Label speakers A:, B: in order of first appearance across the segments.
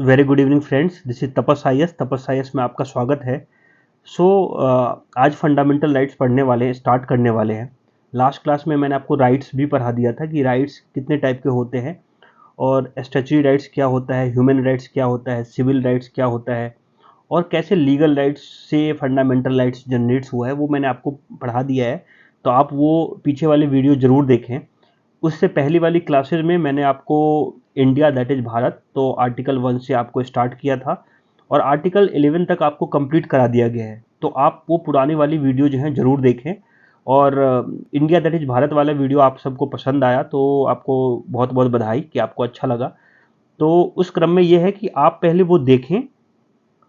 A: Very good evening friends, this is Tapas IAS. Tapas IAS में आपका स्वागत है। सो आज फंडामेंटल राइट्स पढ़ने वाले हैं, स्टार्ट करने वाले हैं। लास्ट क्लास में मैंने आपको राइट्स भी पढ़ा दिया था कि राइट्स कितने टाइप के होते हैं और स्टैच्यूटरी राइट्स क्या होता है, ह्यूमन राइट्स क्या होता है, सिविल राइट्स क्या होता है और कैसे लीगल राइट्स से फंडामेंटल राइट्स जनरेट्स हुआ है, वो मैंने आपको पढ़ा दिया है। तो आप वो पीछे वाले वीडियो ज़रूर देखें। उससे पहली वाली क्लासेस में मैंने आपको इंडिया दैट इज भारत, तो आर्टिकल 1 से आपको स्टार्ट किया था और आर्टिकल 11 तक आपको कंप्लीट करा दिया गया है। तो आप वो पुरानी वाली वीडियो जो है ज़रूर देखें। और इंडिया दैट इज भारत वाला वीडियो आप सबको पसंद आया तो आपको बहुत बहुत बधाई कि आपको अच्छा लगा। तो उस क्रम में ये है कि आप पहले वो देखें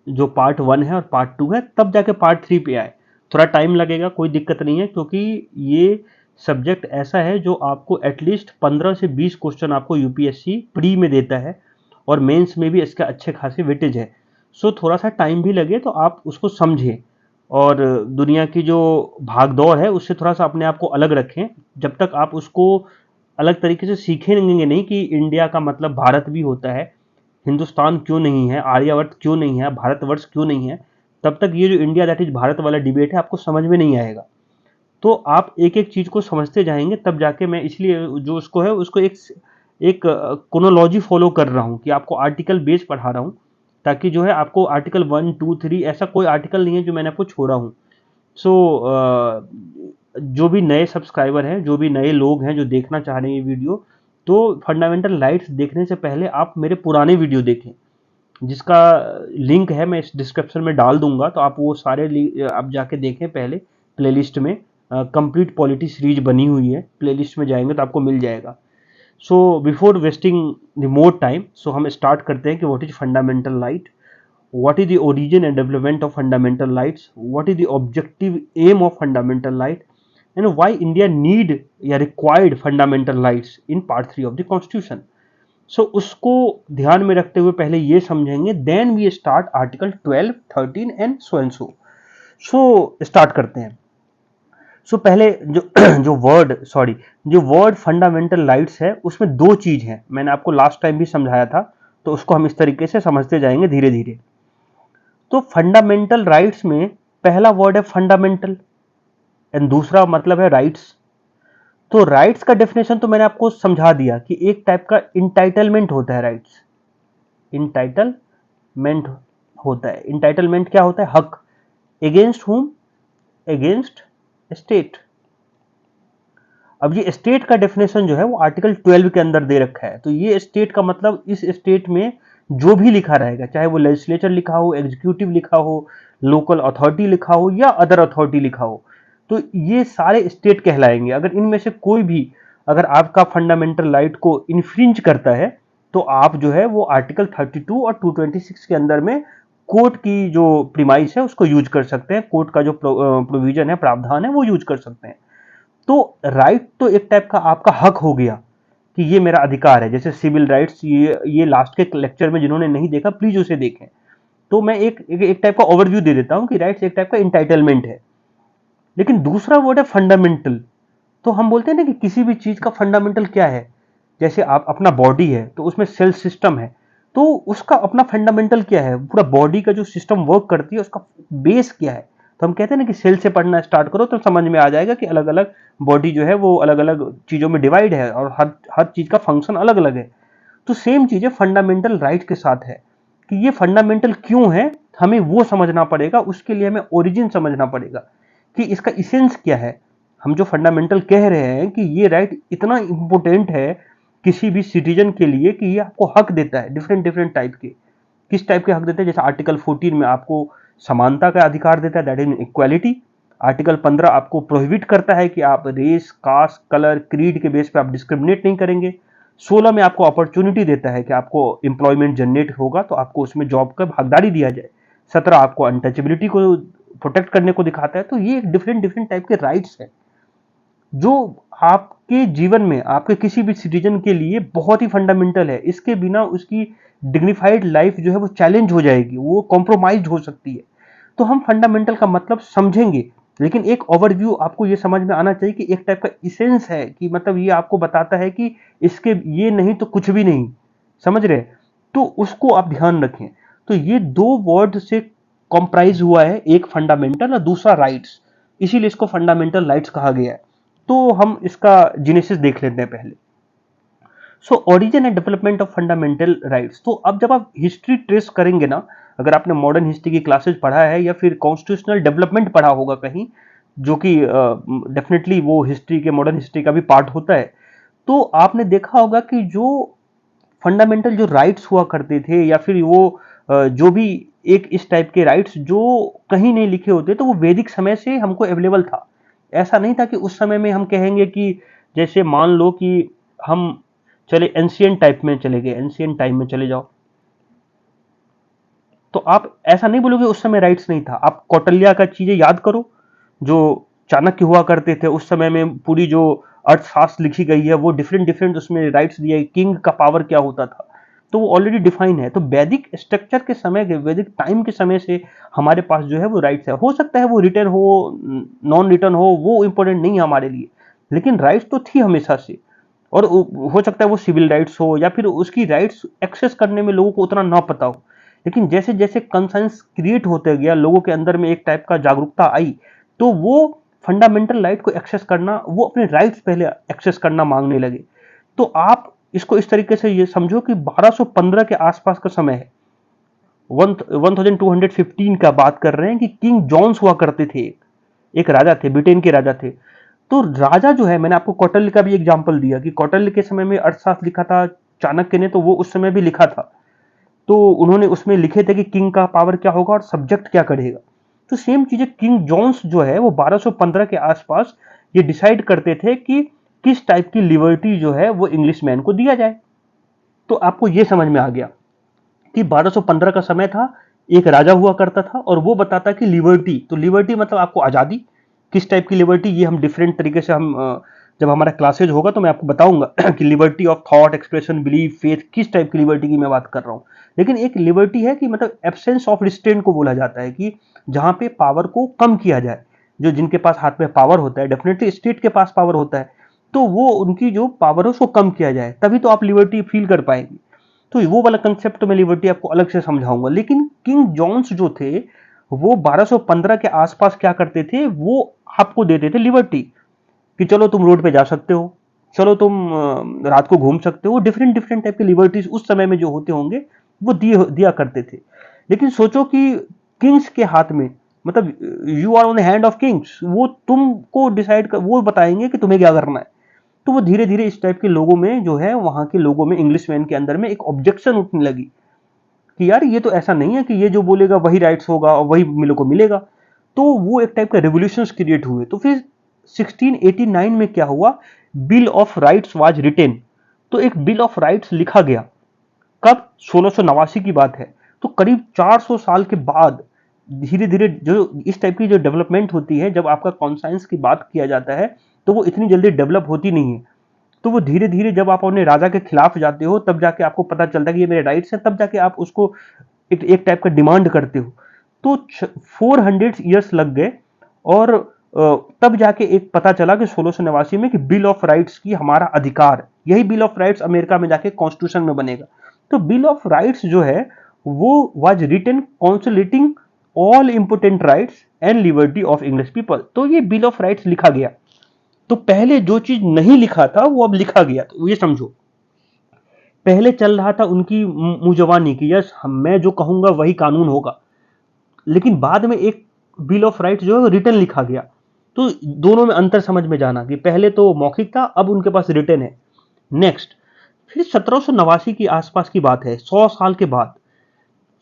A: जो पार्ट 1 है और पार्ट 2 है, तब जाके पार्ट 3 पे आए। थोड़ा टाइम लगेगा, कोई दिक्कत नहीं है, क्योंकि ये सब्जेक्ट ऐसा है जो आपको एटलीस्ट 15 से 20 क्वेश्चन आपको यूपीएससी प्री में देता है और मेंस में भी इसका अच्छे खासे वेटेज है। सो थोड़ा सा टाइम भी लगे तो आप उसको समझें और दुनिया की जो भाग दौड़ है उससे थोड़ा सा अपने आप को अलग रखें। जब तक आप उसको अलग तरीके से सीखेंगे नहीं कि इंडिया का मतलब भारत भी होता है, हिंदुस्तान क्यों नहीं है, आर्यावर्त क्यों नहीं है, भारतवर्ष क्यों नहीं है, तब तक ये जो इंडिया दैट इज भारत वाला डिबेट है आपको समझ में नहीं आएगा। तो आप एक एक चीज को समझते जाएंगे तब जाके, मैं इसलिए जो उसको है उसको एक एक क्रोनोलॉजी फॉलो कर रहा हूँ कि आपको आर्टिकल बेस पढ़ा रहा हूँ, ताकि जो है आपको आर्टिकल 1 2 3 ऐसा कोई आर्टिकल नहीं है जो मैंने आपको छोड़ा हूँ। सो जो भी नए सब्सक्राइबर हैं, जो भी नए लोग हैं जो देखना चाह रहे हैं ये वीडियो, तो फंडामेंटल राइट्स देखने से पहले आप मेरे पुराने वीडियो देखें, जिसका लिंक है मैं इस डिस्क्रिप्शन में डाल दूंगा। तो आप वो सारे आप जाके देखें पहले प्लेलिस्ट में। कंप्लीट पॉलिटी सीरीज बनी हुई है, प्लेलिस्ट में जाएंगे तो आपको मिल जाएगा। So before wasting the more time, so हम स्टार्ट करते हैं कि what is fundamental right, what is the origin and development of fundamental rights, what is the objective aim of fundamental right, and why India need या required fundamental rights in part 3 of the constitution. So उसको ध्यान में रखते हुए पहले ये समझेंगे, then we start article 12 13 and so and so. So start करते हैं। सो पहले जो जो वर्ड फंडामेंटल राइट्स है उसमें दो चीज है, मैंने आपको लास्ट टाइम भी समझाया था, तो उसको हम इस तरीके से समझते जाएंगे धीरे धीरे। तो फंडामेंटल राइट्स में पहला वर्ड है फंडामेंटल एंड दूसरा मतलब है राइट्स। तो राइट्स का डेफिनेशन तो मैंने आपको समझा दिया कि एक टाइप का इंटाइटलमेंट होता है राइट्स। इंटाइटलमेंट होता है, इंटाइटलमेंट क्या होता है? हक। अगेंस्ट हुम? Against state. अब ये स्टेट का डेफिनेशन जो है वो आर्टिकल 12 के अंदर दे रखा है। तो ये स्टेट का मतलब इस स्टेट में जो भी लिखा रहेगा, चाहे वो लेजिस्लेचर लिखा हो, एग्जीक्यूटिव लिखा हो, लोकल अथॉरिटी लिखा हो या अदर अथॉरिटी लिखा हो, तो ये सारे स्टेट कहलाएंगे। अगर इनमें से कोई भी अगर आपका फंडामेंटल राइट को इन्फ्रिंज करता है तो आप जो है वो आर्टिकल 32 और 226 के अंदर में कोर्ट की जो प्रीमाइस है उसको यूज कर सकते हैं, कोर्ट का जो प्रोविजन है, प्रावधान है, वो यूज कर सकते हैं। तो राइट तो एक टाइप का आपका हक हो गया कि ये मेरा अधिकार है। जैसे सिविल राइट्स, ये लास्ट के लेक्चर में जिन्होंने नहीं देखा प्लीज उसे देखें। तो मैं एक टाइप का ओवरव्यू दे देता हूं कि राइट्स एक टाइप का इंटाइटलमेंट है। लेकिन दूसरा वर्ड है फंडामेंटल। तो हम बोलते हैं ना कि किसी भी चीज का फंडामेंटल क्या है। जैसे आप अपना बॉडी है तो उसमें सेल सिस्टम है, तो उसका अपना फंडामेंटल क्या है, पूरा बॉडी का जो सिस्टम वर्क करती है उसका बेस क्या है। तो हम कहते हैं ना कि सेल से पढ़ना स्टार्ट करो तो समझ में आ जाएगा कि अलग अलग बॉडी जो है वो अलग अलग चीजों में डिवाइड है और हर हर चीज का फंक्शन अलग अलग है। तो सेम चीज है फंडामेंटल राइट के साथ है कि ये फंडामेंटल क्यों है, हमें वो समझना पड़ेगा। उसके लिए हमें ओरिजिन समझना पड़ेगा कि इसका इसेंस क्या है। हम जो फंडामेंटल कह रहे हैं कि ये राइट इतना इंपॉर्टेंट है किसी भी सिटीजन के लिए कि ये आपको हक देता है डिफरेंट डिफरेंट टाइप के। किस टाइप के हक देते हैं? जैसे आर्टिकल 14 में आपको समानता का अधिकार देता है, दैट इज इक्वालिटी। आर्टिकल 15 आपको प्रोहिबिट करता है कि आप रेस, कास्ट, कलर, क्रीड के बेस पे आप डिस्क्रिमिनेट नहीं करेंगे। 16 में आपको अपॉर्चुनिटी देता है कि आपको एम्प्लॉयमेंट जनरेट होगा तो आपको उसमें जॉब का भागीदारी दिया जाए। 17 आपको अनटचेबिलिटी को प्रोटेक्ट करने को दिखाता है। तो ये डिफरेंट डिफरेंट टाइप के राइट्स है जो आपके जीवन में आपके किसी भी सिटीजन के लिए बहुत ही फंडामेंटल है। इसके बिना उसकी डिग्निफाइड लाइफ जो है वो चैलेंज हो जाएगी, वो कॉम्प्रोमाइज हो सकती है। तो हम फंडामेंटल का मतलब समझेंगे, लेकिन एक ओवरव्यू आपको ये समझ में आना चाहिए कि एक टाइप का इसेंस है कि मतलब ये आपको बताता है कि इसके ये नहीं तो कुछ भी नहीं। समझ रहे? तो उसको आप ध्यान रखें। तो ये दो वर्ड से कॉम्प्राइज हुआ है, एक फंडामेंटल और दूसरा राइट्स, इसीलिए इसको फंडामेंटल राइट्स कहा गया है। तो हम इसका जेनेसिस देख लेते हैं पहले। So origin and development of fundamental rights. तो अब जब आप हिस्ट्री ट्रेस करेंगे ना, अगर आपने मॉडर्न हिस्ट्री की क्लासेस पढ़ा है या फिर कॉन्स्टिट्यूशनल डेवलपमेंट पढ़ा होगा कहीं, जो कि डेफिनेटली वो हिस्ट्री के, मॉडर्न हिस्ट्री का भी पार्ट होता है, तो आपने देखा होगा कि जो फंडामेंटल जो राइट्स हुआ करते थे या फिर वो जो भी एक इस टाइप के राइट्स जो कहीं नहीं लिखे होते, तो वो वैदिक समय से हमको अवेलेबल था। ऐसा नहीं था कि उस समय में हम कहेंगे कि जैसे मान लो कि हम चले एंशियंट टाइप में चले गए, एंशियंट टाइम में चले जाओ, तो आप ऐसा नहीं बोलोगे उस समय राइट्स नहीं था। आप कौटिल्य का चीजें याद करो, जो चाणक्य हुआ करते थे उस समय में, पूरी जो अर्थशास्त्र लिखी गई है वो डिफरेंट डिफरेंट उसमें राइट्स दिए, किंग का पावर क्या होता था, तो वो ऑलरेडी डिफाइन है। तो वैदिक स्ट्रक्चर के समय के, वैदिक टाइम के समय से हमारे पास जो है वो राइट्स है। हो सकता है वो रिटर्न हो, नॉन रिटर्न हो, वो इंपॉर्टेंट नहीं है हमारे लिए, लेकिन राइट्स तो थी हमेशा से। और हो सकता है वो सिविल राइट्स हो या फिर उसकी राइट्स एक्सेस करने में लोगों को उतना ना पता हो, लेकिन जैसे जैसे कंसेंस क्रिएट होते गया, लोगों के अंदर में एक टाइप का जागरूकता आई, तो वो फंडामेंटल राइट को एक्सेस करना, वो अपने राइट्स पहले एक्सेस करना मांगने लगे। तो आप इसको इस तरीके से ये समझो कि 1215 के आसपास का समय है, 1215 का बात कर रहे हैं कि किंग जॉन्स हुआ करते थे, एक राजा थे, ब्रिटेन के राजा थे। तो राजा जो है, मैंने आपको कौटिल्य का भी एग्जांपल दिया कि कौटिल्य के समय में अर्थशास्त्र लिखा था, चाणक्य ने तो वो उस समय भी लिखा था, तो उन्होंने उसमें लिखे थे कि किंग का पावर क्या होगा और सब्जेक्ट क्या करेगा। तो सेम चीजें किंग जॉन्स जो है वो 1215 के आसपास ये डिसाइड करते थे कि किस टाइप की लिबर्टी जो है वो इंग्लिश मैन को दिया जाए। तो आपको ये समझ में आ गया कि 1215 का समय था, एक राजा हुआ करता था और वो बताता कि लिबर्टी, तो लिबर्टी मतलब आपको आजादी, किस टाइप की लिबर्टी, ये हम डिफरेंट तरीके से हम जब हमारा क्लासेज होगा तो मैं आपको बताऊंगा कि liberty of thought, expression, belief, faith, किस टाइप की लिबर्टी की मैं बात कर रहा हूँ। लेकिन एक लिबर्टी है कि मतलब एब्सेंस ऑफ रिस्ट्रेंट को बोला जाता है, कि जहां पे पावर को कम किया जाए, जो जिनके पास हाथ में पावर होता है, डेफिनेटली स्टेट के पास पावर होता है, तो वो उनकी जो पावर है उसको कम किया जाए, तभी तो आप लिबर्टी फील कर पाएंगे। तो वो वाला कंसेप्ट तो मैं लिबर्टी आपको अलग से समझाऊंगा। लेकिन किंग जॉन्स जो थे वो 1215 के आसपास क्या करते थे, वो आपको देते थे लिबर्टी, कि चलो तुम रोड पे जा सकते हो, चलो तुम रात को घूम सकते हो, डिफरेंट डिफरेंट टाइप के लिबर्टीज उस समय में जो होते होंगे वो दिया करते थे। लेकिन सोचो कि किंग्स के हाथ में, मतलब you are on the hand of kings, वो तुमको डिसाइड कर, वो बताएंगे कि तुम्हें क्या करना है। तो वो धीरे धीरे इस टाइप के लोगों में जो है, वहां के लोगों में, इंग्लिश मैन के अंदर में एक ऑब्जेक्शन उठने लगी कि यार ये तो ऐसा नहीं है कि ये जो बोलेगा वही राइट्स होगा और वही मिलों को मिलेगा। तो वो एक टाइप का रेवोल्यूशन क्रिएट हुए। तो फिर 1689 में क्या हुआ, bill of rights was written. तो एक बिल ऑफ राइट्स लिखा गया, कब, 1689 की बात है। तो करीब 400 साल के बाद धीरे धीरे जो इस टाइप की जो डेवलपमेंट होती है, जब आपका कॉन्साइंस की बात किया जाता है, तो वो इतनी जल्दी डेवलप होती नहीं है। तो वो धीरे धीरे जब आप अपने राजा के खिलाफ जाते हो, तब जाके आपको पता चलता है कि ये मेरे राइट्स हैं, तब जाके आप उसको एक टाइप का डिमांड करते हो। तो 400 ईयर्स लग गए, और तब जाके एक पता चला कि 1689 में कि बिल ऑफ राइट्स की हमारा अधिकार, यही बिल ऑफ राइट्स अमेरिका में जाके कॉन्स्टिट्यूशन में बनेगा। तो बिल ऑफ राइट्स जो है वो was written consolidating all important rights and liberty of English people. तो ये बिल ऑफ राइट्स लिखा गया। तो पहले जो चीज नहीं लिखा था वो अब लिखा गया। तो ये समझो, पहले चल रहा था उनकी मुजवानी की, यस मैं जो कहूंगा वही कानून होगा, लेकिन बाद में एक बिल ऑफ राइट्स जो है रिटर्न लिखा गया। तो दोनों में अंतर समझ में जाना कि पहले तो मौखिक था, अब उनके पास रिटर्न है। नेक्स्ट, फिर 1789 की आसपास की बात है, 100 साल के बाद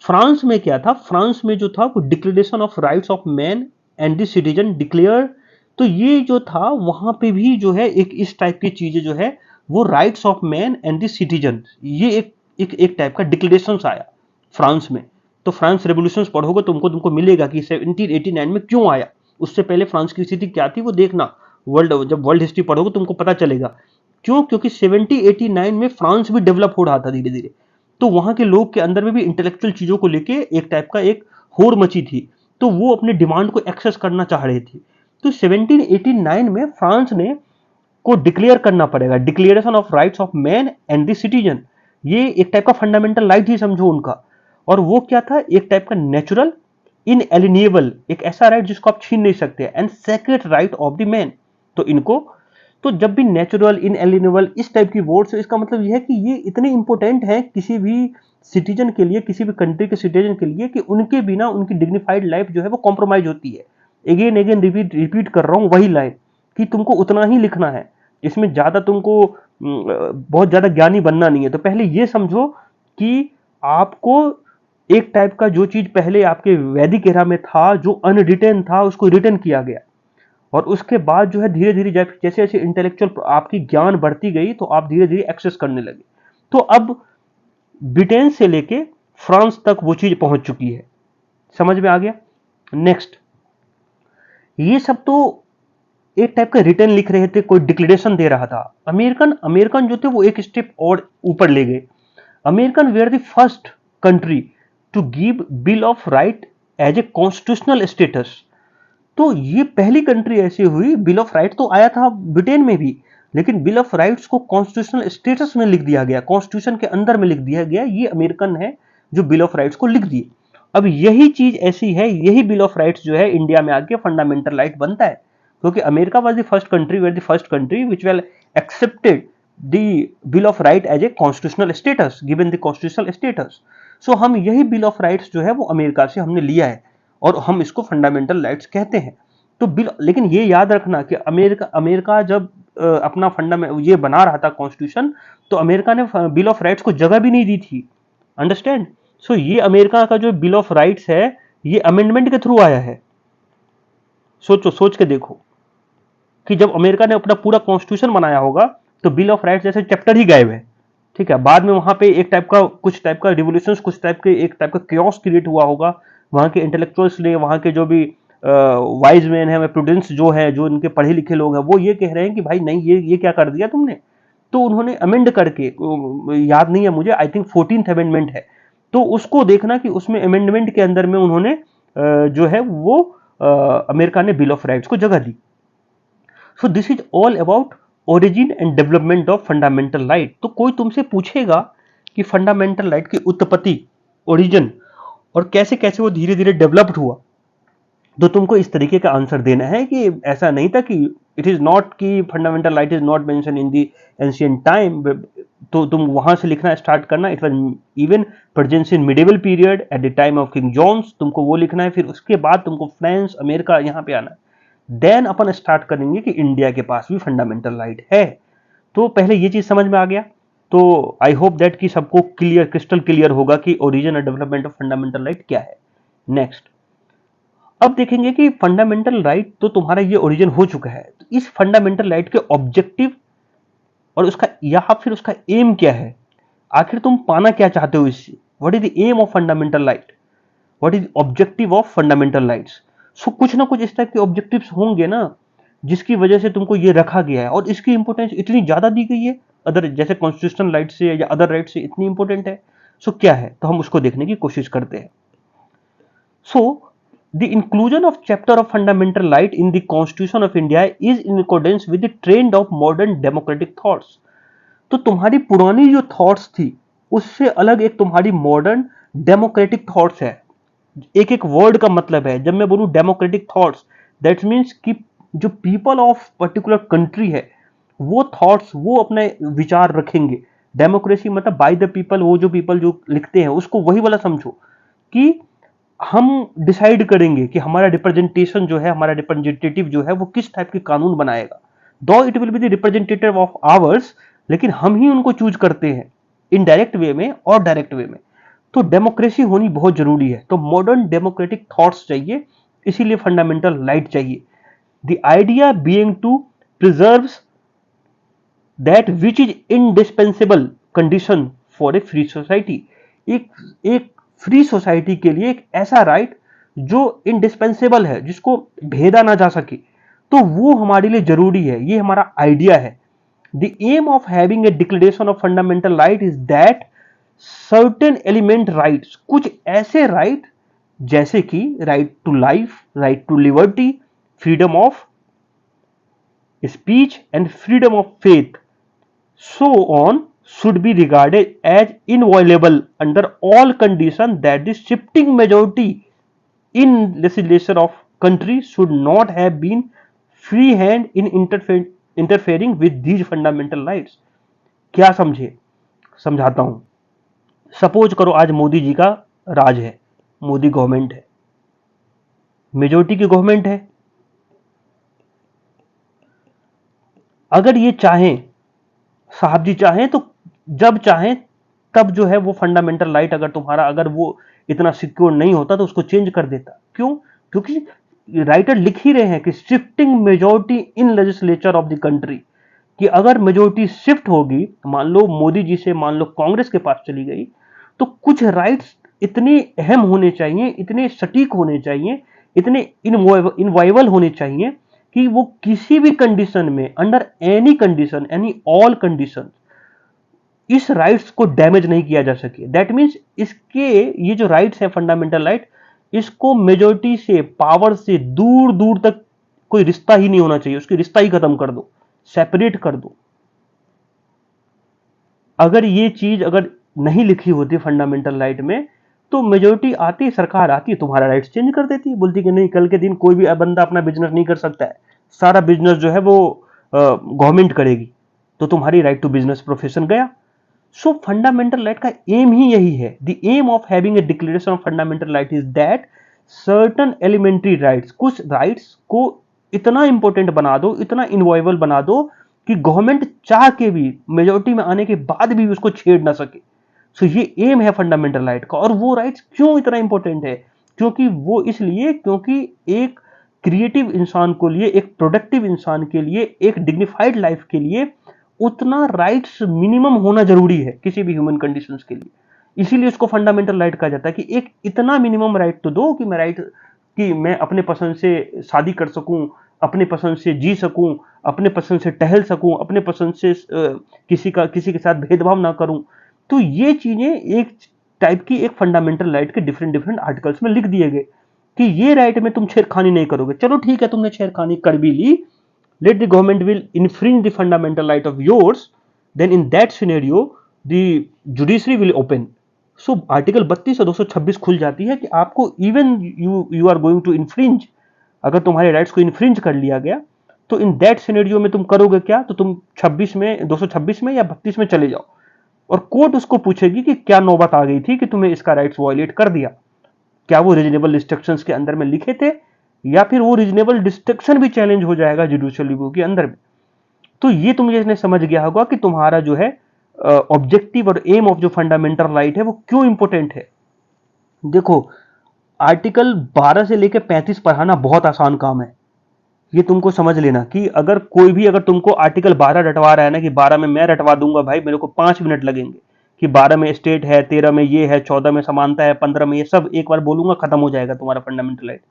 A: फ्रांस में क्या था, फ्रांस में जो था वो declaration of rights of man and the citizen declare. तो ये जो था वहां पे भी जो है एक इस टाइप की चीजें जो है, वो rights of man and the citizen, ये एक टाइप का डिक्लेरेशन आया फ्रांस में। तो फ्रांस रेवोल्यूशन पढ़ोगे तुमको मिलेगा कि 1789 में क्यों आया, उससे पहले फ्रांस की स्थिति क्या थी वो देखना। जब वर्ल्ड हिस्ट्री पढ़ोगे तुमको पता चलेगा क्यों, क्योंकि 1789 में फ्रांस भी डेवलप हो रहा था धीरे धीरे। तो वहां के लोग के अंदर में भी इंटेलेक्चुअल चीजों को लेके एक टाइप का एक होड़ मची थी, तो वो अपने डिमांड को एक्सेस करना चाह रहे थे। तो 1789 में फ्रांस ने को डिक्लेयर करना पड़ेगा, declaration of rights of man and the citizen. ये एक टाइप का फंडामेंटल राइट ही समझो उनका। और वो क्या था, एक टाइप का नेचुरल इनएलिनिएबल, एक ऐसा राइट जिसको आप छीन नहीं सकते, and secret right of the man. तो इनको, तो जब भी नेचुरल इनएलिनेबल इस टाइप की वर्ड्स है, इसका मतलब यह है कि ये इतने इंपॉर्टेंट है किसी भी सिटीजन के लिए, किसी भी कंट्री के सिटीजन के लिए, कि उनके बिना उनकी डिग्निफाइड लाइफ जो है वो कॉम्प्रोमाइज होती है। अगेन अगेन रिपीट रिपीट कर रहा हूं वही लाइन, कि तुमको उतना ही लिखना है, इसमें ज्यादा तुमको बहुत ज्यादा ज्ञानी बनना नहीं है। तो पहले ये समझो कि आपको एक टाइप का जो चीज पहले आपके वैदिक एरा में था, जो अनरिटन था, उसको रिटन किया गया। और उसके बाद जो है धीरे धीरे जैसे जैसे इंटेलेक्चुअल आपकी ज्ञान बढ़ती गई, तो आप धीरे धीरे एक्सेस करने लगे। तो अब ब्रिटेन से लेके फ्रांस तक वो चीज पहुंच चुकी है। समझ में आ गया? नेक्स्ट, ये सब तो एक टाइप का रिटर्न लिख रहे थे, कोई डिक्लेरेशन दे रहा था। अमेरिकन अमेरिकन जो थे वो एक स्टेप और ऊपर ले गए। American were the first country to give bill of right as a constitutional status. तो ये पहली कंट्री ऐसी हुई, बिल ऑफ राइट तो आया था ब्रिटेन में भी, लेकिन बिल ऑफ राइट्स को कॉन्स्टिट्यूशनल स्टेटस में लिख दिया गया, कॉन्स्टिट्यूशन के अंदर में लिख दिया गया। ये अमेरिकन है जो बिल ऑफ राइट्स को लिख दिए। अब यही चीज ऐसी है, यही बिल ऑफ राइट्स जो है इंडिया में आके फंडामेंटल राइट बनता है, क्योंकि America was the first country, where the first country which well accepted the bill of right as a constitutional status, given the constitutional status. So हम यही bill of rights जो है वो अमेरिका से हमने लिया है, और हम इसको फंडामेंटल राइट्स कहते हैं। तो बिल, लेकिन ये याद रखना कि अमेरिका अमेरिका जब अपना फंडामेंट ये बना रहा था कॉन्स्टिट्यूशन, तो अमेरिका ने बिल ऑफ राइट्स को जगह भी नहीं दी थी। अंडरस्टैंड? सो ये अमेरिका का जो बिल ऑफ राइट्स है, ये अमेंडमेंट के थ्रू आया है। सोचो, सोच के देखो कि जब अमेरिका ने अपना पूरा कॉन्स्टिट्यूशन बनाया होगा, तो बिल ऑफ राइट्स जैसे चैप्टर ही गायब है। ठीक है, बाद में वहां पे एक टाइप का कुछ टाइप का रिवोल्यूशन, कुछ टाइप के एक टाइप का क्योस क्रिएट हुआ होगा। वहां के इंटेलेक्चुअल्स ने, वहां के जो भी वाइज मैन है, प्रूडेंस जो है, जो इनके पढ़े लिखे लोग हैं, वो ये कह रहे हैं कि भाई नहीं, ये क्या कर दिया तुमने। तो उन्होंने अमेंड करके, याद नहीं है मुझे, आई थिंक 14th अमेंडमेंट है, तो उसको देखना कि उसमें अमेंडमेंट के अंदर में उन्होंने जो है वो अमेरिका ने बिल ऑफ राइट्स को जगह दी। So this is all about origin and development of fundamental right. तो कोई तुमसे पूछेगा कि फंडामेंटल राइट की उत्पत्ति, ओरिजिन, और कैसे कैसे वो धीरे धीरे डेवलप्ड हुआ, तो तुमको इस तरीके का आंसर देना है कि ऐसा नहीं था कि इट इज नॉट कि fundamental right is not mention in the ancient time, तो तुम वहां से लिखना स्टार्ट करना। It was even presence in medieval period at the time of king Johns, तुमको वो लिखना है। फिर उसके बाद तुमको फ्रांस, अमेरिका, यहाँ पे आना है। देन अपन स्टार्ट करेंगे कि इंडिया के पास भी फंडामेंटल राइट है। तो पहले ये चीज समझ में आ गया। तो आई होप दैट कि सबको क्लियर, क्रिस्टल क्लियर होगा कि ओरिजिन और डेवलपमेंट ऑफ फंडामेंटल राइट क्या है। नेक्स्ट, अब देखेंगे कि फंडामेंटल राइट तो तुम्हारा ये ओरिजिन हो चुका है, तो इस फंडामेंटल राइट के ऑब्जेक्टिव और उसका, या फिर उसका एम क्या है, आखिर तुम पाना क्या चाहते हो इससे। What is the aim of fundamental right, what is objective of fundamental rights. So कुछ ना कुछ इस टाइप के ऑब्जेक्टिव्स होंगे ना, जिसकी वजह से तुमको ये रखा गया है, और इसकी इंपोर्टेंस इतनी ज्यादा दी गई है, अदर जैसे कॉन्स्टिट्यूशनल राइट से या अदर राइट से इतनी इंपॉर्टेंट है। सो क्या है, तो हम उसको देखने की कोशिश करते हैं। सो the inclusion of chapter of fundamental right in the constitution of India is in accordance with the trend of modern democratic thoughts। तो तुम्हारी पुरानी जो थॉट्स थी, उससे अलग एक तुम्हारी मॉडर्न डेमोक्रेटिक थॉट्स है। एक एक वर्ड का मतलब है। जब मैं बोलूं डेमोक्रेटिक थॉट्स, दैट मीन्स कि जो पीपल ऑफ पर्टिकुलर कंट्री है, वो थॉट्स, वो अपने विचार रखेंगे। डेमोक्रेसी मतलब बाय द पीपल, वो जो पीपल जो लिखते हैं उसको वही वाला समझो, कि हम डिसाइड करेंगे कि हमारा रिप्रेजेंटेशन जो है, हमारा रिप्रेजेंटेटिव जो है, वो किस टाइप के कानून बनाएगा। दो it will be the representative of hours, लेकिन हम ही उनको चूज करते हैं, इनडायरेक्ट वे में और डायरेक्ट वे में। तो डेमोक्रेसी होनी बहुत जरूरी है। तो मॉडर्न डेमोक्रेटिक थॉट्स चाहिए, इसीलिए फंडामेंटल राइट चाहिए। The idea being to preserve that which is indispensable condition for a free society. एक एक फ्री सोसाइटी के लिए एक ऐसा राइट जो इंडिस्पेंसेबल है, जिसको भेदा ना जा सके, तो वो हमारे लिए जरूरी है। ये हमारा आइडिया है। The aim of having a declaration of fundamental right is that certain element rights, कुछ ऐसे राइट जैसे कि right to life, right to liberty, freedom of speech and freedom of faith, so on should be regarded as inviolable under all conditions, that the shifting majority in legislation of country should not have been free hand in interfering with these fundamental rights। क्या समझे? समझाता हूं। Suppose करो आज मोदी जी का राज है, Modi government है, majority की गवर्नमेंट है। अगर ये चाहें, साहब जी चाहें तो जब चाहें तब जो है वो फंडामेंटल राइट, अगर तुम्हारा अगर वो इतना सिक्योर नहीं होता तो उसको चेंज कर देता। क्यों? क्योंकि राइटर लिख ही रहे हैं कि shifting majority in legislature of the country, कि अगर मेजोरिटी शिफ्ट होगी, मान लो मोदी जी से मान लो कांग्रेस के पास चली गई, तो कुछ राइट्स इतने अहम होने चाहिए, इतने सटीक होने चाहिए, इतने इनवाइबल होने चाहिए कि वो किसी भी कंडीशन में, under any condition, any all condition, इस राइट्स को डैमेज नहीं किया जा सके। दैट मीन्स इसके ये जो राइट्स है फंडामेंटल राइट, इसको मेजोरिटी से, पावर से दूर दूर तक कोई रिश्ता ही नहीं होना चाहिए, उसकी रिश्ता ही खत्म कर दो, सेपरेट कर दो। अगर ये चीज अगर नहीं लिखी होती फंडामेंटल राइट में, तो मेजोरिटी आती, सरकार आती, तुम्हारा राइट्स चेंज कर देती, बोलती कि नहीं, कल के दिन कोई भी बंदा अपना बिजनेस नहीं कर सकता है, सारा बिजनेस जो है वो गवर्नमेंट करेगी, तो तुम्हारी राइट टू बिजनेस प्रोफेशन गया। सो फंडामेंटल राइट का एम ही यही है। The aim of having a declaration of fundamental right is that certain elementary rights, कुछ राइट्स को इतना इंपॉर्टेंट बना दो, इतना इनवॉयबल बना दो कि गवर्नमेंट चाह के भी, मेजोरिटी में आने के बाद भी उसको छेड़ ना सके। सो ये एम है फंडामेंटल राइट का। और वो राइट्स क्यों इतना इंपॉर्टेंट है? क्योंकि वो इसलिए, क्योंकि एक क्रिएटिव इंसान को लिए, एक प्रोडक्टिव इंसान के लिए, एक डिग्निफाइड लाइफ के लिए उतना राइट्स मिनिमम होना जरूरी है किसी भी ह्यूमन कंडीशंस के लिए। इसीलिए उसको फंडामेंटल राइट कहा जाता है कि एक इतना मिनिमम राइट तो दो कि मैं राइट, कि मैं अपने पसंद से शादी कर सकूं, अपने पसंद से जी सकूं, अपने पसंद से टहल सकूं, अपने पसंद से किसी के साथ भेदभाव ना करूं। तो ये चीजें एक टाइप की एक फंडामेंटल राइट के डिफरेंट डिफरेंट आर्टिकल्स में लिख दिए गए कि ये राइट में तुम छेड़खानी नहीं करोगे। चलो ठीक है, तुमने छेड़खानी कर भी ली, let the government will infringe the fundamental right of yours, then in that scenario the judiciary will open। so article 32 और 226 खुल जाती है कि आपको even you are going to infringe, अगर तुम्हारे राइट्स को इन्फ्रिंज कर लिया गया तो इन दैट सिनेरियो में तुम करोगे क्या? तो तुम 26 में, 226 में या 32 में चले जाओ, और कोर्ट उसको पूछेगी कि क्या नौबत आ गई थी कि तुम्हें इसका राइट्स वायलेट कर दिया, क्या वो रीजनेबल रिस्ट्रिक्शंस के अंदर में लिखे थे, या फिर वो रीजनेबल रिस्ट्रिक्शन भी चैलेंज हो जाएगा जुडिशियल रिव्यू के अंदर में। तो ये तुम ये समझ गया होगा कि तुम्हारा जो है ऑब्जेक्टिव और एम ऑफ जो फंडामेंटल राइट है वो क्यों इंपॉर्टेंट है। देखो, आर्टिकल 12 से लेकर 35 पढ़ाना बहुत आसान काम है, ये तुमको समझ लेना कि अगर कोई भी, अगर तुमको आर्टिकल 12 रटवा रहा है ना, कि 12 में मैं रटवा दूंगा भाई, मेरे को 5 मिनट लगेंगे, कि 12 में स्टेट है, 13 में ये है, 14 में समानता है, 15 में ये, सब एक बार बोलूंगा खत्म हो जाएगा तुम्हारा फंडामेंटल राइट।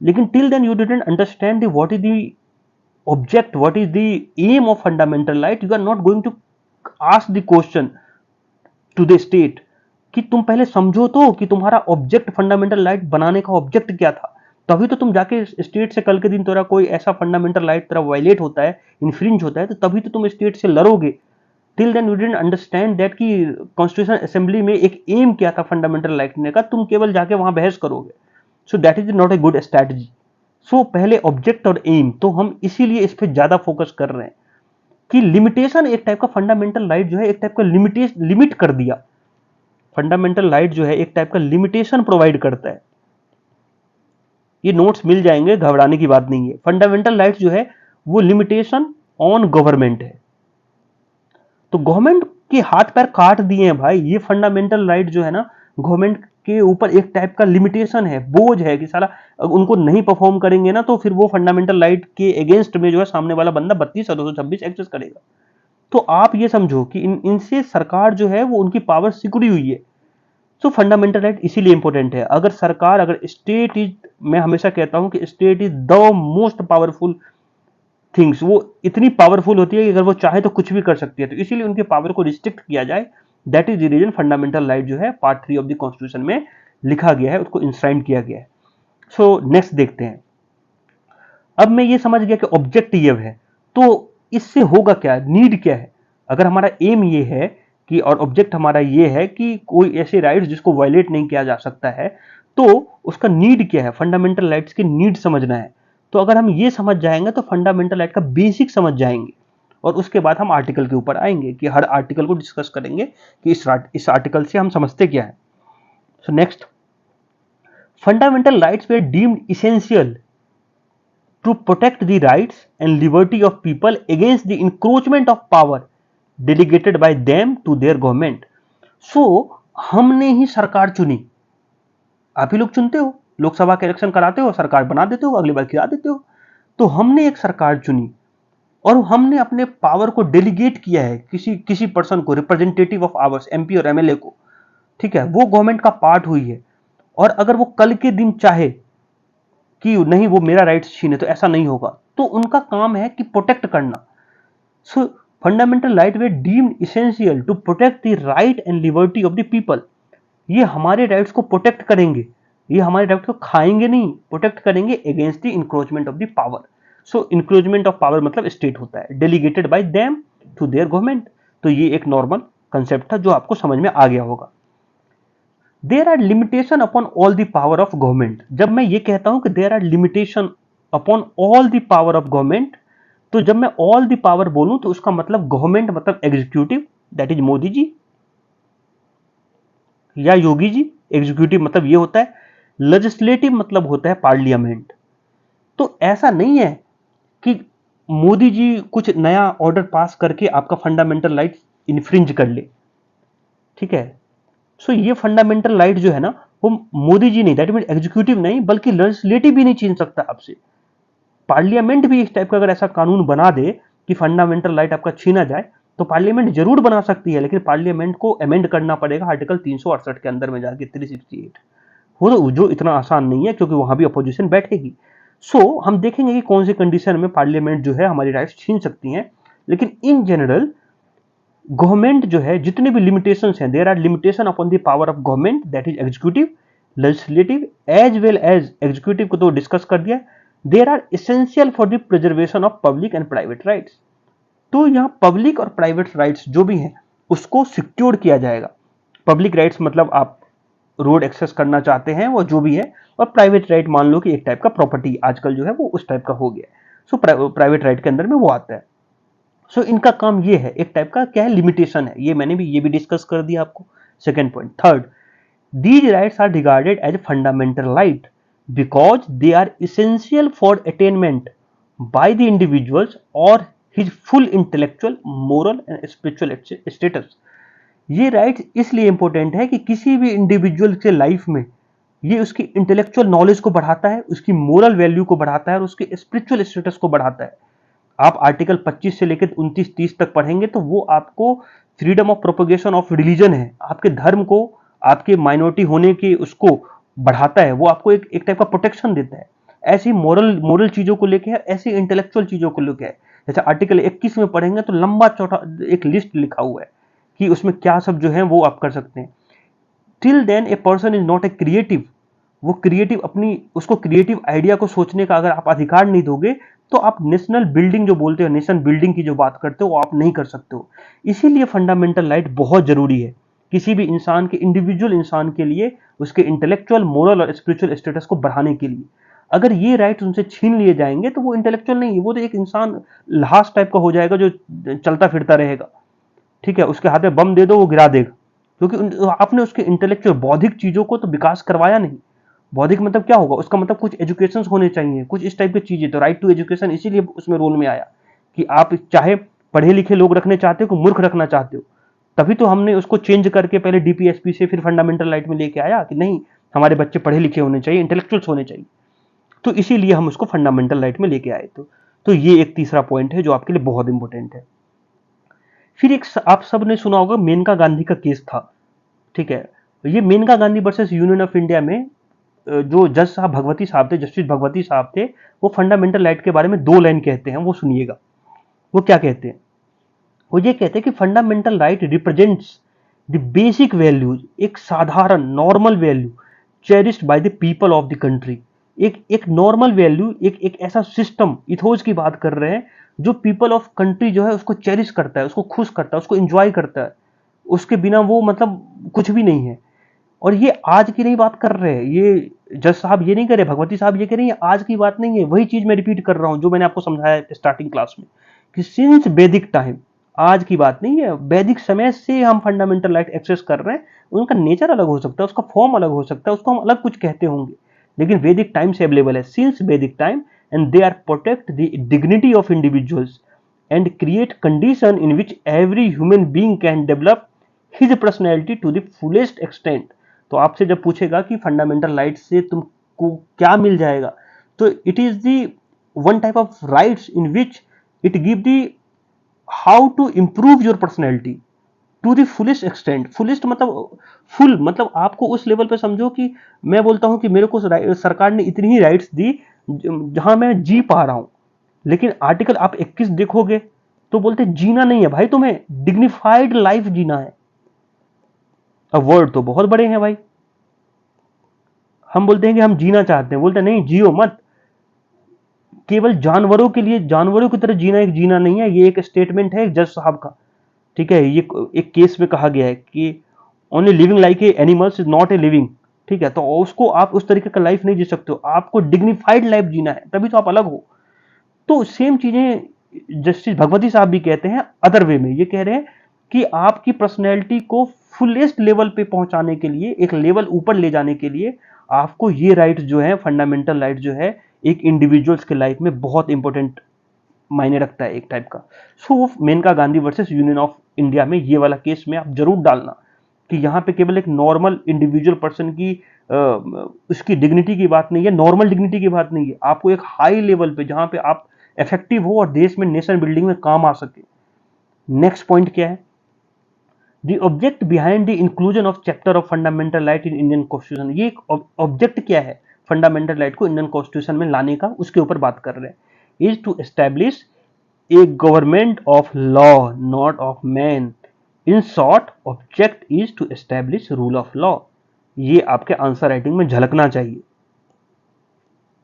A: लेकिन till then you didn't understand what is the object, what is the aim of fundamental right, you are not going to ask the question to the state, कि तुम पहले समझो तो कि तुम्हारा ऑब्जेक्ट, फंडामेंटल राइट बनाने का ऑब्जेक्ट क्या था, तभी तो तुम जाके स्टेट से कल के दिन तेरा कोई ऐसा फंडामेंटल राइट तेरा वायलेट होता है, इन्फ्रिंज होता है, तो तभी तो तुम स्टेट से लड़ोगे। Till then you didn't understand that कि कॉन्स्टिट्यूशन असेंबली में एक एम क्या था फंडामेंटल राइट का, तुम केवल जाके वहां बहस करोगे। So that is not a good strategy. So पहले ऑब्जेक्ट और एम, तो हम इसीलिए इस पर ज्यादा फोकस कर रहे हैं कि लिमिटेशन, एक टाइप का फंडामेंटल राइट जो है एक टाइप का लिमिट कर दिया। फंडामेंटल राइट जो है एक टाइप का लिमिटेशन प्रोवाइड करता है। ये नोट्स मिल जाएंगे, घबराने की बात नहीं है। फंडामेंटल राइट्स जो है वो लिमिटेशन ऑन गवर्नमेंट है, तो गवर्नमेंट के हाथ पैर काट दिए हैं भाई। ये फंडामेंटल राइट जो है ना, गवर्नमेंट के ऊपर एक टाइप का लिमिटेशन है, बोझ है, कि साला उनको नहीं परफॉर्म करेंगे ना तो फिर वो फंडामेंटल राइट के अगेंस्ट में जो है सामने वाला बंदा 32 और 226 एक्सेस करेगा। तो आप ये समझो कि इनसे सरकार जो है वो उनकी पावर सिकुड़ी हुई है। तो फंडामेंटल राइट इसीलिए इंपॉर्टेंट है। अगर सरकार, अगर स्टेट इज, मैं हमेशा कहता हूं कि state is the most powerful things, वो इतनी पावरफुल होती है कि अगर वो चाहे तो कुछ भी कर सकती है, तो इसीलिए उनके पावर को रिस्ट्रिक्ट किया जाए। That is the reason fundamental right जो है पार्ट 3 ऑफ द कॉन्स्टिट्यूशन में लिखा गया है, उसको इंश्राइन किया गया है। सो नेक्स्ट देखते हैं। अब मैं ये समझ गया कि ऑब्जेक्ट ये है, तो इससे होगा क्या, नीड क्या है। अगर हमारा एम ये है कि और ऑब्जेक्ट हमारा ये है कि कोई ऐसे राइट्स जिसको वायलेट नहीं किया जा सकता है, तो उसका नीड क्या है, फंडामेंटल राइट्स की नीड समझना है। तो अगर हम ये समझ जाएंगे तो फंडामेंटल राइट का बेसिक समझ जाएंगे, और उसके बाद हम आर्टिकल के ऊपर आएंगे कि हर आर्टिकल को डिस्कस करेंगे कि इस आर्टिकल से हम समझते क्या है। So next, fundamental rights way deemed essential to protect the rights and liberty of people against the encroachment of power delegated by them to their government. So हमने ही सरकार चुनी, आप ही लोग चुनते हो, लोकसभा के इलेक्शन कराते हो, सरकार बना देते हो, अगली बार गिरा देते हो। तो हमने एक सरकार चुनी और हमने अपने पावर को डेलीगेट किया है किसी पर्सन को, रिप्रेजेंटेटिव ऑफ आवर्स, एमपी और एमएलए को, ठीक है, वो गवर्नमेंट का पार्ट हुई है। और अगर वो कल के दिन चाहे कि नहीं वो मेरा राइट्स छीने, तो ऐसा नहीं होगा, तो उनका काम है कि प्रोटेक्ट करना। So fundamental right we deemed essential to protect the right and liberty of the people. ये हमारे राइट्स को प्रोटेक्ट करेंगे, ये हमारे राइट्स को खाएंगे नहीं, प्रोटेक्ट करेंगे against the encroachment of the power. So encroachment of power मतलब स्टेट होता है, delegated by them to their government. तो ये एक नॉर्मल कंसेप्ट था जो आपको समझ में आ गया होगा। There are limitation upon all the power of government. जब मैं ये कहता हूं कि there are limitation upon all the power of government, तो जब मैं ऑल द पावर बोलूं तो उसका मतलब गवर्नमेंट मतलब executive, that is Modi ji या योगी जी। एग्जीक्यूटिव मतलब ये होता है, लेजिस्लेटिव मतलब होता है पार्लियामेंट। तो ऐसा नहीं है कि मोदी जी कुछ नया ऑर्डर पास करके आपका फंडामेंटल राइट इन्फ्रिंज कर ले, ठीक है। सो ये फंडामेंटल राइट जो है ना, वो मोदी जी नहीं, दैट मीन एग्जीक्यूटिव नहीं, बल्कि लेजिस्लेटिव भी नहीं छीन सकता आपसे। पार्लियामेंट भी इस टाइप का अगर ऐसा कानून बना दे कि फंडामेंटल राइट आपका छीना जाए, तो पार्लियामेंट जरूर बना सकती है, लेकिन पार्लियामेंट को अमेंड करना पड़ेगा आर्टिकल 368 के अंदर में जाके 368, वो जो इतना आसान नहीं है, क्योंकि वहां भी अपोजिशन बैठेगी। सो हम देखेंगे कि कौन सी कंडीशन में पार्लियामेंट जो है हमारी राइट्स छीन सकती हैं। लेकिन इन जनरल गवर्नमेंट जो है, जितने भी लिमिटेशंस हैं, there are limitation upon the power of government, that is executive, legislative as well as, executive को तो डिस्कस कर दिया, there are essential for the preservation of public and private rights. तो यहां पब्लिक और प्राइवेट राइट्स जो भी हैं उसको सिक्योर किया जाएगा। पब्लिक राइट्स मतलब आप रोड एक्सेस करना चाहते हैं, वो जो भी है, और प्राइवेट राइट मान लो कि एक टाइप का प्रॉपर्टी आजकल जो है वो उस टाइप का हो गया है। सो प्राइवेट राइट के अंदर में वो आता है। सो इनका काम ये है, एक टाइप का क्या है, लिमिटेशन है। ये मैंने भी डिस्कस कर दिया आपको। Second point, third, these rights are regarded as fundamental right because they are essential for attainment by the individuals or his full intellectual, moral and spiritual status। ये राइट्स इसलिए इंपॉर्टेंट है कि किसी भी इंडिविजुअल के लाइफ में ये उसकी इंटेलेक्चुअल नॉलेज को बढ़ाता है, उसकी मोरल वैल्यू को बढ़ाता है और उसके स्पिरिचुअल स्टेटस को बढ़ाता है। आप आर्टिकल 25 से लेकर 29-30 तक पढ़ेंगे तो वो आपको freedom of propagation of religion है, आपके धर्म को, आपके माइनॉरिटी होने के उसको बढ़ाता है, वो आपको एक टाइप का प्रोटेक्शन देता है। ऐसी मोरल चीजों को लेके है, ऐसी इंटेलेक्चुअल चीजों को लेके है। जैसे आर्टिकल 21 में पढ़ेंगे तो लंबा चौड़ा एक लिस्ट लिखा हुआ है कि उसमें क्या सब जो है वो आप कर सकते हैं। Till then a person is not a creative, वो क्रिएटिव अपनी उसको क्रिएटिव आइडिया को सोचने का अगर आप अधिकार नहीं दोगे, तो आप नेशनल बिल्डिंग जो बोलते हो, नेशन बिल्डिंग की जो बात करते हो, वो आप नहीं कर सकते हो। इसीलिए फंडामेंटल राइट बहुत जरूरी है किसी भी इंसान के, इंडिविजुअल इंसान के लिए, उसके इंटेलेक्चुअल, मोरल और स्पिरिचुअल स्टेटस को बढ़ाने के लिए। अगर ये राइट उनसे छीन लिए जाएंगे तो वो इंटेलेक्चुअल नहीं है, वो तो एक इंसान लाश टाइप का हो जाएगा जो चलता फिरता रहेगा, ठीक है। उसके हाथ में बम दे दो वो गिरा देगा, क्योंकि आपने उसके इंटेलेक्चुअल बौद्धिक चीजों को तो विकास करवाया नहीं। बौद्धिक मतलब क्या होगा, उसका मतलब कुछ एजुकेशन होने चाहिए, कुछ इस टाइप की चीजें। तो राइट टू एजुकेशन इसीलिए उसमें रोल में आया कि आप चाहे पढ़े लिखे लोग रखने चाहते हो कि मूर्ख रखना चाहते हो, तभी तो हमने उसको चेंज करके पहले डीपीएसपी से फिर फंडामेंटल राइट में लेके आया कि नहीं, हमारे बच्चे पढ़े लिखे होने चाहिए, इंटेलेक्चुअल्स होने चाहिए। तो इसीलिए हम उसको फंडामेंटल राइट में लेके आए। तो ये एक तीसरा पॉइंट है जो आपके लिए बहुत इंपॉर्टेंट है। फिर एक आप सब ने सुना होगा मेनका गांधी का केस था, ठीक है। ये Menaka Gandhi versus Union of India में जो जज साहब भगवती साहब थे, जस्टिस भगवती साहब थे, वो फंडामेंटल राइट के बारे में 2 लाइन कहते हैं, वो सुनिएगा। वो क्या कहते हैं, वो ये कहते हैं कि fundamental right represents the basic values, एक साधारण normal value cherished by the people of the country. एक नॉर्मल वैल्यू, एक ऐसा सिस्टम, इथोज की बात कर रहे हैं, जो पीपल ऑफ कंट्री जो है उसको चेरिश करता है, उसको खुश करता है, उसको एंजॉय करता है, उसके बिना वो मतलब कुछ भी नहीं है। और ये आज की नहीं बात कर रहे हैं, ये जज साहब ये नहीं कह रहे, भगवती साहब ये कह रहे हैं, ये आज की बात नहीं है। वही चीज मैं रिपीट कर रहा हूं जो मैंने आपको समझाया स्टार्टिंग क्लास में, कि सिंस वैदिक टाइम, आज की बात नहीं है, वैदिक समय से हम फंडामेंटल राइट एक्सेस कर रहे हैं। उनका नेचर अलग हो सकता है, उसका फॉर्म अलग हो सकता है, उसको हम अलग कुछ कहते होंगे, लेकिन वैदिक टाइम से अवेलेबल है, since Vedic time, and they are protect the dignity of individuals and create condition in which every human being can develop his personality to the fullest extent। तो आपसे जब पूछेगा कि फंडामेंटल राइट से तुमको क्या मिल जाएगा, तो it is the one type of rights in which it give the how to improve your personality to the fullest extent. Fullest मतलब फुल, मतलब आपको उस लेवल पे समझो कि मैं बोलता हूं कि मेरे को सरकार ने इतनी ही राइट्स दी जहां मैं जी पा रहा हूं, लेकिन आर्टिकल आप 21 देखोगे तो बोलते जीना नहीं है भाई, तुम्हें डिग्निफाइड लाइफ जीना है। अब वर्ड तो बहुत बड़े हैं भाई, हम बोलते हैं कि हम जीना चाहते हैं, बोलते हैं नहीं जियो मत। केवल जानवरों के लिए जानवरों की तरह जीना एक जीना नहीं है, ये एक स्टेटमेंट है जज साहब का, ठीक है। ये एक केस में कहा गया है कि only living like a animals is not a living, ठीक है। तो उसको आप उस तरीके का लाइफ नहीं जी सकते हो, आपको डिग्निफाइड लाइफ जीना है, तभी तो आप अलग हो। तो सेम चीजें जस्टिस भगवती साहब भी कहते हैं अदर वे में, ये कह रहे हैं कि आपकी पर्सनैलिटी को फुलेस्ट लेवल पे पहुंचाने के लिए, एक लेवल ऊपर ले जाने के लिए आपको ये राइट जो है, फंडामेंटल राइट जो है, एक इंडिविजुअल्स के लाइफ में बहुत इंपॉर्टेंट मायने रखता है एक टाइप का। So Maneka Gandhi versus Union of India में ये वाला केस में आप जरूर डालना कि यहाँ पे केवल एक नॉर्मल इंडिविजुअल पर्सन की उसकी डिग्निटी की बात नहीं है, नॉर्मल डिग्निटी की बात नहीं है, आपको एक हाई लेवल पे जहां पे आप इफेक्टिव हो और देश में नेशन बिल्डिंग में काम आ सके। नेक्स्ट पॉइंट क्या है, the object behind the inclusion of chapter of fundamental right in Indian constitution. ये ऑब्जेक्ट क्या है फंडामेंटल राइट को इंडियन कॉन्स्टिट्यूशन में लाने का, उसके ऊपर बात कर रहे हैं। Is to establish a government of law not of man. In short object is to establish rule of law. ये आपके आंसर राइटिंग में झलकना चाहिए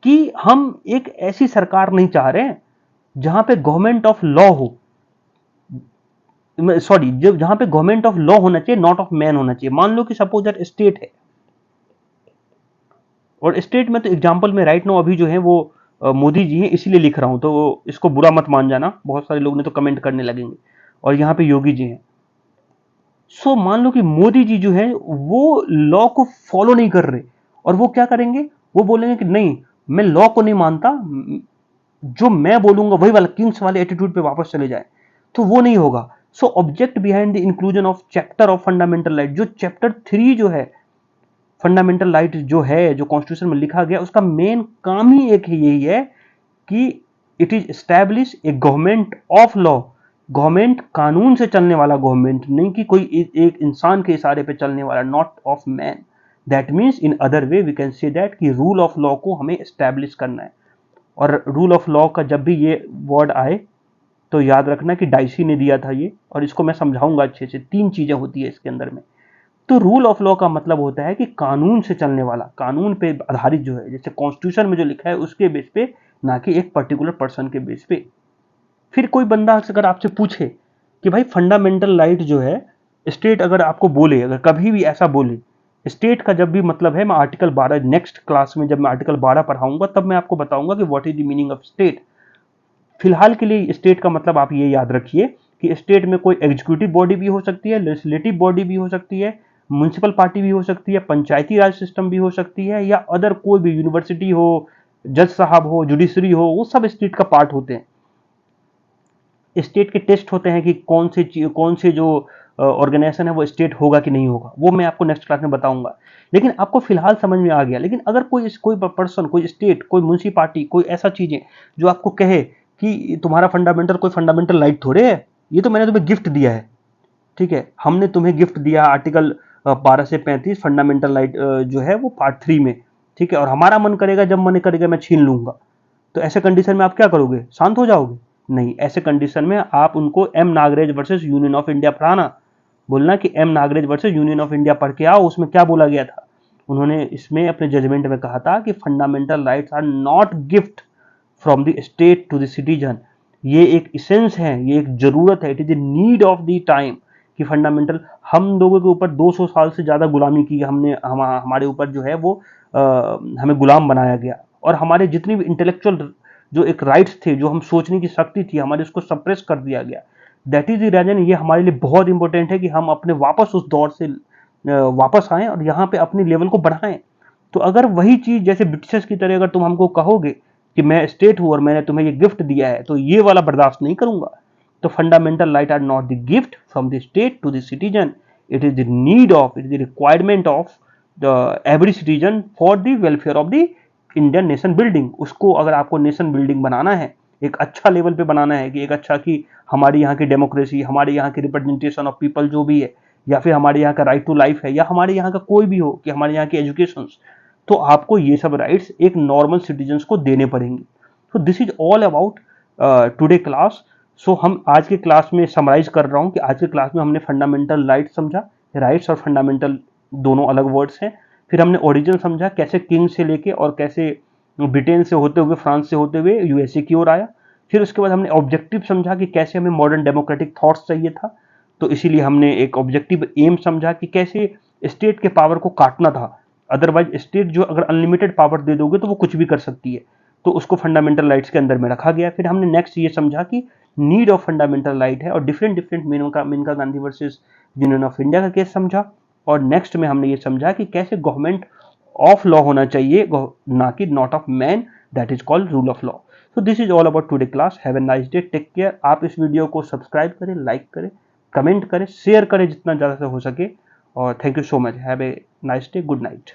A: कि हम एक ऐसी सरकार नहीं चाह रहे हैं जहां पे गवर्नमेंट ऑफ लॉ हो, सॉरी, जहां पे गवर्नमेंट ऑफ लॉ होना चाहिए, नॉट ऑफ मैन होना चाहिए। मान लो कि सपोज दैट स्टेट है, और स्टेट में तो एग्जांपल में राइट नो अभी जो है वो मोदी जी हैं, इसीलिए लिख रहा हूं, तो इसको बुरा मत मान जाना, बहुत सारे लोग ने तो कमेंट करने लगेंगे। और यहां पे योगी जी हैं। सो मान लो कि मोदी जी जो है वो लॉ को फॉलो नहीं कर रहे, और वो क्या करेंगे, वो बोलेंगे कि नहीं मैं लॉ को नहीं मानता, जो मैं बोलूंगा वही वाला किंग्स वाले एटीट्यूड पे वापस चले जाए, तो वो नहीं होगा। So object behind the inclusion of chapter of fundamental right, जो चैप्टर 3 जो है फंडामेंटल राइट जो है, जो कॉन्स्टिट्यूशन में लिखा गया, उसका मेन काम ही एक यही है कि it is establish a government of law. Government कानून से चलने वाला गवर्नमेंट, नहीं कि कोई एक इंसान के इशारे पे चलने वाला, not of man. That means in other way we can say that कि रूल ऑफ लॉ को हमें एस्टैब्लिश करना है। और रूल ऑफ लॉ का जब भी ये वर्ड आए तो याद रखना कि डाइसी ने दिया था ये, और इसको मैं समझाऊंगा अच्छे से। 3 चीजें होती है इसके अंदर में। तो रूल ऑफ लॉ का मतलब होता है कि कानून से चलने वाला, कानून पे आधारित जो है, जैसे कॉन्स्टिट्यूशन में जो लिखा है उसके बेस पे, ना कि एक पर्टिकुलर पर्सन के बेस पे। फिर कोई बंदा अगर आपसे पूछे कि भाई फंडामेंटल राइट जो है, स्टेट अगर आपको बोले, अगर कभी भी ऐसा बोले, स्टेट का जब भी मतलब है, मैं आर्टिकल 12 नेक्स्ट क्लास में जब मैं आर्टिकल 12 पढ़ाऊंगा तब मैं आपको बताऊंगा कि what is the meaning of state. फिलहाल के लिए स्टेट का मतलब आप ये याद रखिए कि स्टेट में कोई एग्जीक्यूटिव बॉडी भी हो सकती है, लेजिस्लेटिव बॉडी भी हो सकती है, म्युनिसिपल पार्टी भी हो सकती है, पंचायती राज सिस्टम भी हो सकती है, या अदर कोई भी यूनिवर्सिटी हो, जज साहब हो, जुडिशरी हो, वो सब स्टेट का पार्ट होते हैं। स्टेट के टेस्ट होते हैं कि कौन से जो ऑर्गेनाइजेशन है वो स्टेट होगा कि नहीं होगा, वो मैं आपको नेक्स्ट क्लास में बताऊंगा। लेकिन आपको फिलहाल समझ में आ गया। लेकिन अगर कोई पर्सन, कोई स्टेट, कोई म्युनिसिपालिटी, कोई ऐसा चीजें जो आपको कहे कि तुम्हारा फंडामेंटल कोई फंडामेंटल राइट थोड़े है, ये तो मैंने तुम्हें गिफ्ट दिया है, ठीक है, हमने तुम्हें गिफ्ट दिया आर्टिकल 12 से 35 फंडामेंटल राइट जो है वो पार्ट 3 में, ठीक है, और हमारा मन करेगा, जब मन करेगा मैं छीन लूंगा। तो ऐसे कंडीशन में आप क्या करोगे, शांत हो जाओगे? नहीं, ऐसे कंडीशन में आप उनको M Nagraj versus Union of India पढ़ाना, बोलना कि M Nagraj versus Union of India पढ़ के आओ, उसमें क्या बोला गया था। उन्होंने इसमें अपने जजमेंट में कहा था कि fundamental rights are not gift from the state to the citizen. ये एक इसेंस है, ये एक जरूरत है, it is the need of the time कि फंडामेंटल हम लोगों के ऊपर 200 साल से ज़्यादा गुलामी की हमने, हमारे ऊपर जो है वो हमें गुलाम बनाया गया, और हमारे जितनी भी इंटेलेक्चुअल जो एक राइट्स थे, जो हम सोचने की शक्ति थी हमारे, उसको सप्रेस कर दिया गया। दैट इज द रीजन ये हमारे लिए बहुत इंपॉर्टेंट है कि हम अपने वापस उस दौर से वापस आएं और यहाँ पे अपनी लेवल को बढ़ाएं। तो अगर वही चीज जैसे ब्रिटिशर्स की तरह अगर तुम हमको कहोगे कि मैं स्टेट हूं और मैंने तुम्हें ये गिफ्ट दिया है, तो ये वाला बर्दाश्त नहीं करूंगा। तो fundamental right are not the gift from the state to the citizen, it is the need of, it is the requirement of the every citizen for the welfare of the Indian nation building. उसको अगर आपको nation building बनाना है, एक अच्छा level पे बनाना है, कि एक अच्छा कि हमारी यहाँ की डेमोक्रेसी, हमारे यहाँ की रिप्रेजेंटेशन ऑफ पीपल जो भी है, या फिर हमारे यहाँ का राइट टू लाइफ है, या हमारे यहाँ का कोई भी हो, कि हमारे यहाँ की एजुकेशन, तो आपको ये सब राइट्स एक नॉर्मल सिटीजन्स को देने पड़ेंगे। तो this is all about today class. So हम आज के क्लास में समराइज कर रहा हूँ कि आज के क्लास में हमने फंडामेंटल राइट्स समझा। राइट्स और फंडामेंटल दोनों अलग वर्ड्स हैं। फिर हमने ओरिजिन समझा, कैसे किंग से लेके और कैसे ब्रिटेन से होते हुए, फ्रांस से होते हुए यूएसए की ओर आया। फिर उसके बाद हमने ऑब्जेक्टिव समझा कि कैसे हमें मॉडर्न डेमोक्रेटिक थॉट्स चाहिए था, तो इसीलिए हमने एक ऑब्जेक्टिव एम समझा कि कैसे स्टेट के पावर को काटना था। अदरवाइज स्टेट जो अगर अनलिमिटेड पावर दे दोगे तो वो कुछ भी कर सकती है, तो उसको फंडामेंटल राइट्स के अंदर में रखा गया। फिर हमने नेक्स्ट ये समझा कि नीड ऑफ फंडामेंटल राइट है, और different different Menaka Gandhi versus Union of India का केस समझा। और नेक्स्ट में हमने ये समझा कि कैसे गवर्नमेंट ऑफ लॉ होना चाहिए, ना कि not of man, that is called rule of law. So this is all about today class. Have a nice day, take care. आप इस वीडियो को सब्सक्राइब करें, लाइक करें, कमेंट करें, शेयर करें जितना ज़्यादा से हो सके, और thank you so much. Have a nice day, good night.